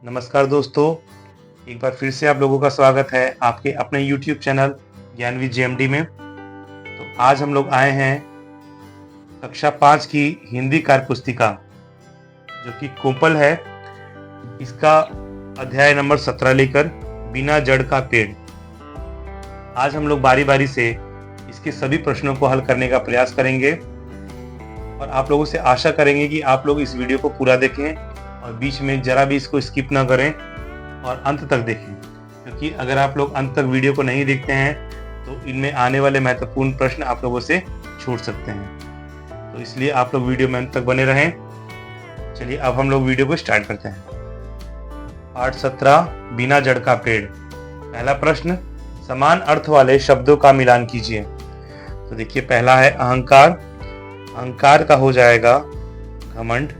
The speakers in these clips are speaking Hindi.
नमस्कार दोस्तों, एक बार फिर से आप लोगों का स्वागत है आपके अपने YouTube चैनल ज्ञानवी JMD में। तो आज हम लोग आए हैं कक्षा 5 की हिंदी कार्य पुस्तिका जो कि कोपल है, इसका अध्याय नंबर 17 लेकर बिना जड़ का पेड़। आज हम लोग बारी बारी से इसके सभी प्रश्नों को हल करने का प्रयास करेंगे और आप लोगों से आशा करेंगे कि आप लोग इस वीडियो को पूरा देखें और बीच में जरा भी इसको स्किप ना करें और अंत तक देखें, क्योंकि अगर आप लोग अंत तक वीडियो को नहीं देखते हैं तो इनमें आने वाले महत्वपूर्ण प्रश्न आप लोगों से छूट सकते हैं। तो इसलिए आप लोग वीडियो में अंत तक बने रहें। चलिए अब हम लोग वीडियो को स्टार्ट करते हैं। पाठ 17 बिना जड़ का पेड़। पहला प्रश्न, समान अर्थ वाले शब्दों का मिलान कीजिए। तो देखिए, पहला है अहंकार। अहंकार का हो जाएगा घमंड।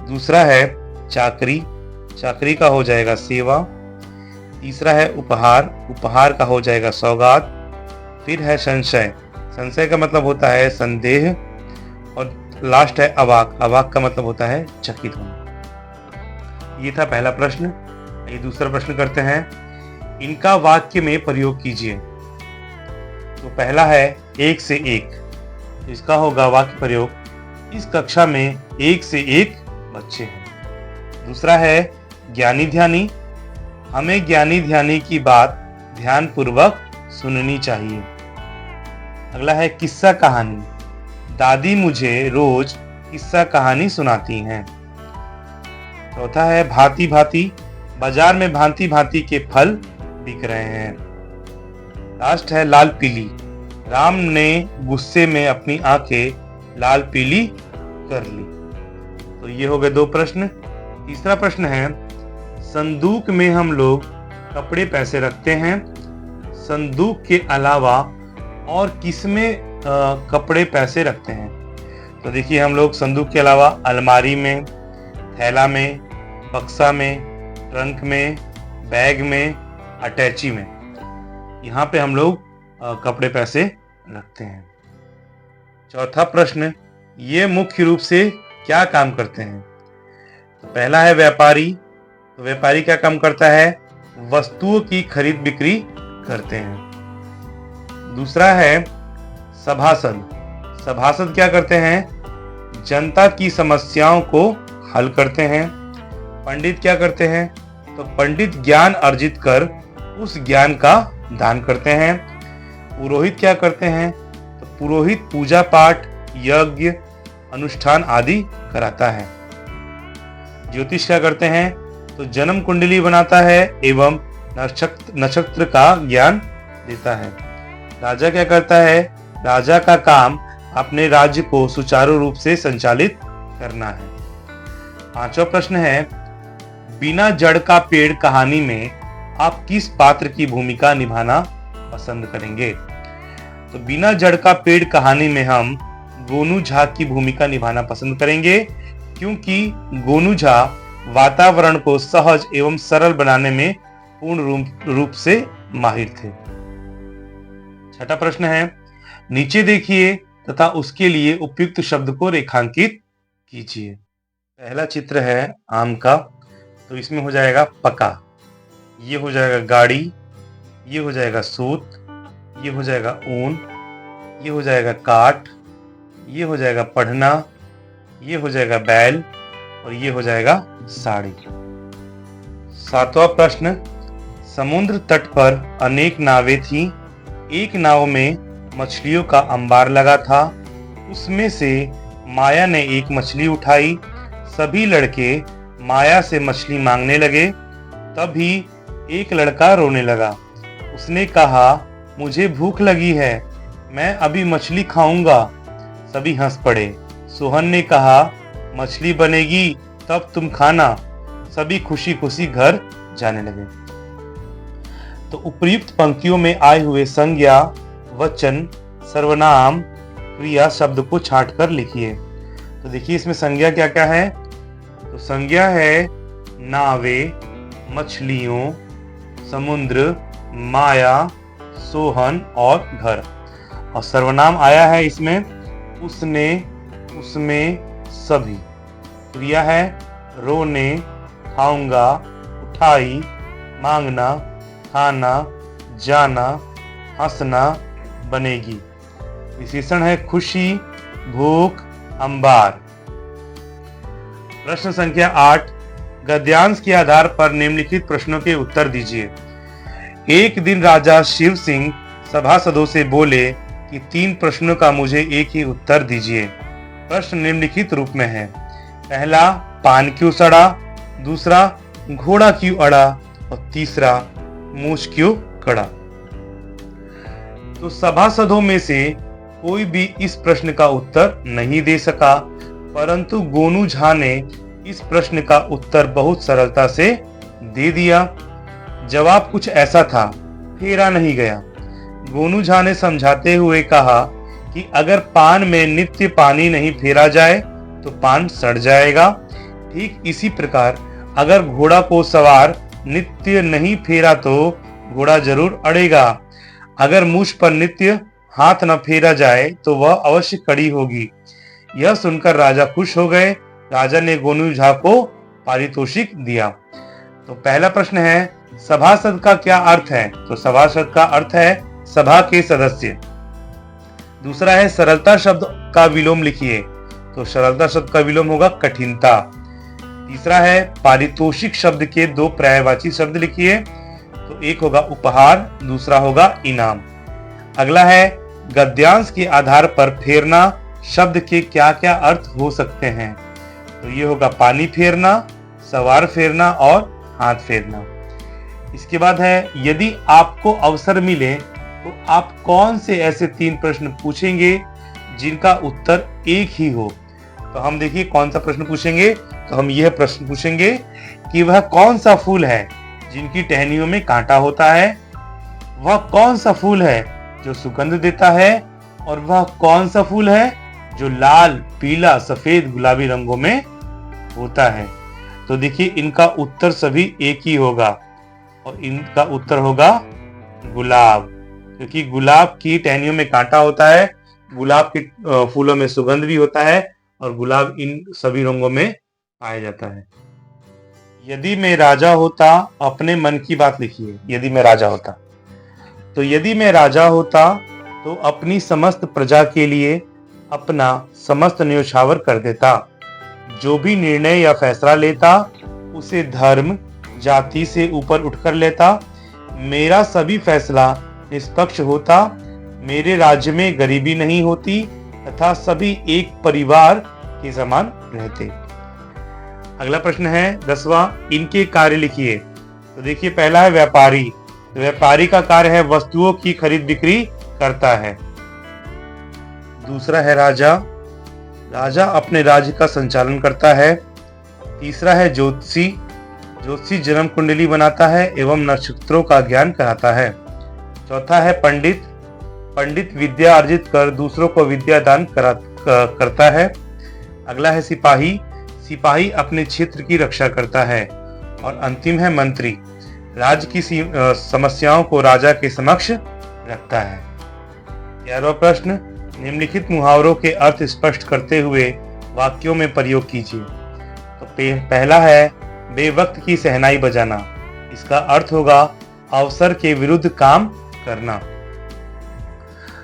दूसरा है चाकरी। चाकरी का हो जाएगा सेवा। तीसरा है उपहार। उपहार का हो जाएगा सौगात। फिर है संशय। संशय का मतलब होता है संदेह। और लास्ट है अवाक। अवाक का मतलब होता है चकित होना। ये था पहला प्रश्न। ये दूसरा प्रश्न करते हैं, इनका वाक्य में प्रयोग कीजिए। तो पहला है एक से एक। इसका होगा वाक्य प्रयोग, इस कक्षा में एक से एक बच्चे हैं। दूसरा है ज्ञानी ध्यानी। हमें ज्ञानी ध्यानी की बात ध्यान पूर्वक सुननी चाहिए। अगला है किस्सा कहानी। दादी मुझे रोज किस्सा कहानी सुनाती हैं। चौथा है भांति भांति। बाजार में भांति भांति के फल बिक रहे हैं। लास्ट है लाल पीली। राम ने गुस्से में अपनी आंखें लाल पीली कर ली। तो ये हो गए दो प्रश्न। तीसरा प्रश्न है, संदूक में हम लोग कपड़े पैसे रखते हैं। संदूक के अलावा और किसमें कपड़े पैसे रखते हैं? तो देखिए, हम लोग संदूक के अलावा अलमारी में, थैला में, बक्सा में, ट्रंक में, बैग में, अटैची में, यहाँ पे हम लोग कपड़े पैसे रखते हैं। चौथा प्रश्न, ये मुख्य रूप से क्या काम करते हैं? तो पहला है व्यापारी। तो व्यापारी क्या काम करता है? वस्तुओं की खरीद बिक्री करते हैं। दूसरा है सभासद। सभासद क्या करते हैं? जनता की समस्याओं को हल करते हैं। पंडित क्या करते हैं? तो पंडित ज्ञान अर्जित कर उस ज्ञान का दान करते हैं। पुरोहित क्या करते हैं? तो पुरोहित पूजा पाठ, यज्ञ, अनुष्ठान आदि कराता है। ज्योतिष क्या करते हैं? तो जन्म कुंडली बनाता है एवं नक्षत्र का ज्ञान देता है। राजा क्या करता है? राजा का काम अपने राज्य को सुचारू रूप से संचालित करना है। पांचवा प्रश्न है, बिना जड़ का पेड़ कहानी में आप किस पात्र की भूमिका निभाना पसंद करेंगे? तो बिना जड़ का पेड़ कहानी में हम गोनू झा की भूमिका निभाना पसंद करेंगे, क्योंकि गोनू झा वातावरण को सहज एवं सरल बनाने में पूर्ण रूप से माहिर थे। छठा प्रश्न है, नीचे देखिए तथा उसके लिए उपयुक्त शब्द को रेखांकित कीजिए। पहला चित्र है आम का। तो इसमें हो जाएगा पका, ये हो जाएगा गाड़ी, ये हो जाएगा सूत, ये हो जाएगा ऊन, ये हो जाएगा काठ, ये हो जाएगा पढ़ना, ये हो जाएगा बैल और ये हो जाएगा साड़ी। सातवां प्रश्न, समुद्र तट पर अनेक नावें थीं। एक नाव में मछलियों का अंबार लगा था। उसमें से माया ने एक मछली उठाई। सभी लड़के माया से मछली मांगने लगे। तभी एक लड़का रोने लगा। उसने कहा, मुझे भूख लगी है, मैं अभी मछली खाऊंगा। सभी हंस पड़े। सोहन ने कहा, मछली बनेगी तब तुम खाना। सभी खुशी खुशी घर जाने लगे। तो उपर्युक्त पंक्तियों में आए हुए संज्ञा, वचन, सर्वनाम, क्रिया शब्द को छांटकर लिखिए। तो देखिए, इसमें संज्ञा क्या क्या है? तो संज्ञा है नावे, मछलियों, समुद्र, माया, सोहन और घर। और सर्वनाम आया है इसमें उसने, उसमें, सभी। क्रिया है रोने, खाऊंगा, उठाई, मांगना, खाना, जाना, हंसना, बनेगी। विशेषण है खुशी, भूख, अंबार। प्रश्न संख्या 8, गद्यांश के आधार पर निम्नलिखित प्रश्नों के उत्तर दीजिए। एक दिन राजा शिव सिंह सभासदों से बोले कि 3 प्रश्नों का मुझे एक ही उत्तर दीजिए। प्रश्न निम्नलिखित रूप में है। पहला, पान क्यों सड़ा? दूसरा, घोड़ा क्यों अड़ा? और तीसरा, मूछ क्यों कड़ा? तो सभासदों में से कोई भी इस प्रश्न का उत्तर नहीं दे सका, परंतु गोनू झा ने इस प्रश्न का उत्तर बहुत सरलता से दे दिया। जवाब कुछ ऐसा था, फेरा नहीं गया। गोनू झा ने समझाते हुए कहा कि अगर पान में नित्य पानी नहीं फेरा जाए तो पान सड़ जाएगा। ठीक इसी प्रकार अगर घोड़ा को सवार नित्य नहीं फेरा तो घोड़ा जरूर अड़ेगा। अगर मूछ पर नित्य हाथ न फेरा जाए तो वह अवश्य कड़ी होगी। यह सुनकर राजा खुश हो गए। राजा ने गोनू झा को पारितोषिक दिया। तो पहला प्रश्न है, सभासद का क्या अर्थ है? तो सभासद का अर्थ है सभा के सदस्य। दूसरा है, सरलता शब्द का विलोम लिखिए। तो सरलता शब्द का विलोम होगा कठिनता। तीसरा है, पारितोषिक शब्द के 2 पर्यायवाची शब्द लिखिए। तो एक होगा उपहार, दूसरा होगा इनाम। अगला है, गद्यांश के आधार पर फेरना शब्द के क्या क्या अर्थ हो सकते हैं? तो ये होगा पानी फेरना, सवार फेरना और हाथ फेरना। इसके बाद है, यदि आपको अवसर मिले तो आप कौन से ऐसे 3 प्रश्न पूछेंगे जिनका उत्तर एक ही हो? तो हम देखिए कौन सा प्रश्न पूछेंगे। तो हम यह प्रश्न पूछेंगे कि वह कौन सा फूल है जिनकी टहनियों में कांटा होता है? वह कौन सा फूल है जो सुगंध देता है? और वह कौन सा फूल है जो लाल, पीला, सफेद, गुलाबी रंगों में होता है? तो देखिए इनका उत्तर सभी एक ही होगा और इनका उत्तर होगा गुलाब, क्योंकि गुलाब की टहनियों में कांटा होता है, गुलाब के फूलों में सुगंध भी होता है और गुलाब इन सभी रंगों में पाया जाता है। यदि मैं राजा होता, अपने मन की बात लिखिए। यदि मैं राजा होता, तो यदि मैं राजा होता तो अपनी समस्त प्रजा के लिए अपना समस्त न्योछावर कर देता। जो भी निर्णय या फैसला लेता उसे धर्म, जाति से ऊपर उठकर लेता। मेरा सभी फैसला निष्पक्ष होता। मेरे राज्य में गरीबी नहीं होती तथा सभी एक परिवार के समान रहते। अगला प्रश्न है 10वां, इनके कार्य लिखिए। तो देखिए पहला है व्यापारी। तो व्यापारी का कार्य है वस्तुओं की खरीद बिक्री करता है। दूसरा है राजा। राजा अपने राज्य का संचालन करता है। तीसरा है ज्योतिषी। ज्योतिषी जन्म कुंडली बनाता है एवं नक्षत्रों का ज्ञान कराता है। चौथा है पंडित। पंडित विद्या अर्जित कर दूसरों को विद्या दान करता है। अगला है सिपाही। सिपाही अपने क्षेत्र की रक्षा करता है। और अंतिम है मंत्री। राज्य की समस्याओं को राजा के समक्ष रखता है। 11वां प्रश्न, निम्नलिखित मुहावरों के अर्थ स्पष्ट करते हुए वाक्यों में प्रयोग कीजिए। तो पहला है बेवक्त की शहनाई बजाना। इसका अर्थ होगा अवसर के विरुद्ध काम करना।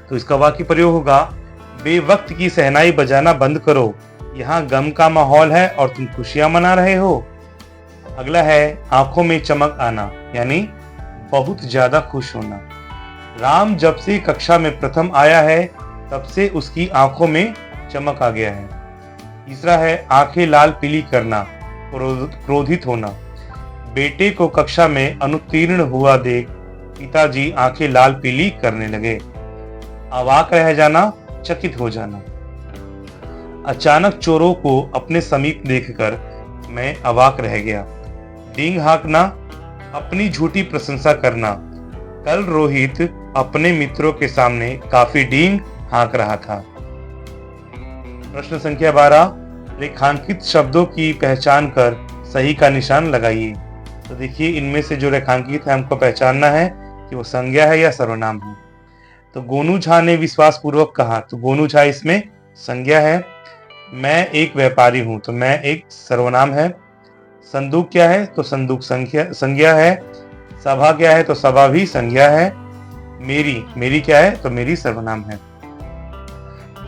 तो इसका वाक्य प्रयोग होगा बेवक्त की शहनाई बजाना बंद करो, यहाँ गम का माहौल है और तुम खुशियां मना रहे हो। अगला है आंखों में चमक आना, यानी बहुत ज्यादा खुश होना। राम जब से कक्षा में प्रथम आया है तब से उसकी आंखों में चमक आ गया है। तीसरा है आंखें लाल पीली करना, क्रोधित होना। बेटे को कक्षा में अनुत्तीर्ण हुआ देख पिताजी आंखें लाल पीली करने लगे। अवाक रह जाना, चकित हो जाना। अचानक चोरों को अपने समीप देखकर मैं अवाक रह गया। डींग हाँकना, अपनी झूठी प्रशंसा करना। कल रोहित अपने मित्रों के सामने काफी डींग हाँक रहा था। प्रश्न संख्या 12, रेखांकित शब्दों की पहचान कर सही का निशान लगाइए। तो देखिए इनमें से जो रेखांकित है हमको पहचानना है कि वो संज्ञा है या सर्वनाम है। तो गोनू झा ने विश्वास पूर्वक कहा, तो गोनू झा इसमें संज्ञा है। मैं एक व्यापारी हूं, तो मैं एक सर्वनाम है। संदूक क्या है? तो संदूक संज्ञा है। सभा क्या है? तो सभा भी संज्ञा है। मेरी क्या है? तो मेरी सर्वनाम है।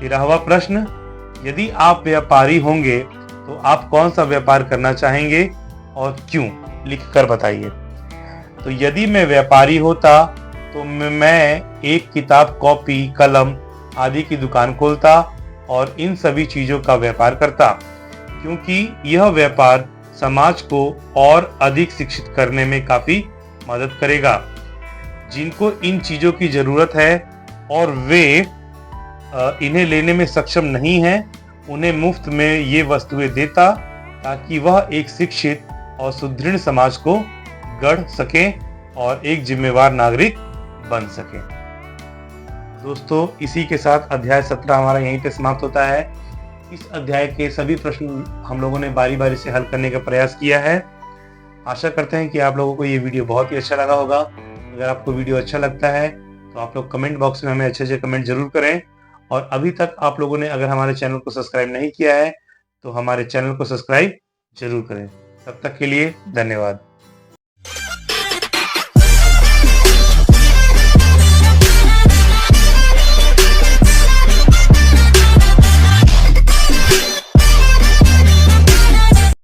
13वां प्रश्न, यदि आप व्यापारी होंगे तो आप कौन सा व्यापार करना चाहेंगे और क्यों? लिख कर बताइए। तो यदि मैं व्यापारी होता तो मैं एक किताब, कॉपी, कलम आदि की दुकान खोलता और इन सभी चीजों का व्यापार करता, क्योंकि यह व्यापार समाज को और अधिक शिक्षित करने में काफी मदद करेगा। जिनको इन चीजों की जरूरत है और वे इन्हें लेने में सक्षम नहीं हैं, उन्हें मुफ्त में ये वस्तुएं देता, ताकि वह एक शिक्षित और सुदृढ़ समाज को गढ़ सके और एक जिम्मेवार नागरिक बन सके। दोस्तों, इसी के साथ अध्याय 17 हमारा यहीं पे समाप्त होता है। इस अध्याय के सभी प्रश्न हम लोगों ने बारी बारी से हल करने का प्रयास किया है। आशा करते हैं कि आप लोगों को ये वीडियो बहुत ही अच्छा लगा होगा। अगर आपको वीडियो अच्छा लगता है तो आप लोग कमेंट बॉक्स में हमें अच्छे कमेंट जरूर करें। और अभी तक आप लोगों ने अगर हमारे चैनल को सब्सक्राइब नहीं किया है तो हमारे चैनल को सब्सक्राइब जरूर करें। तब तक के लिए धन्यवाद।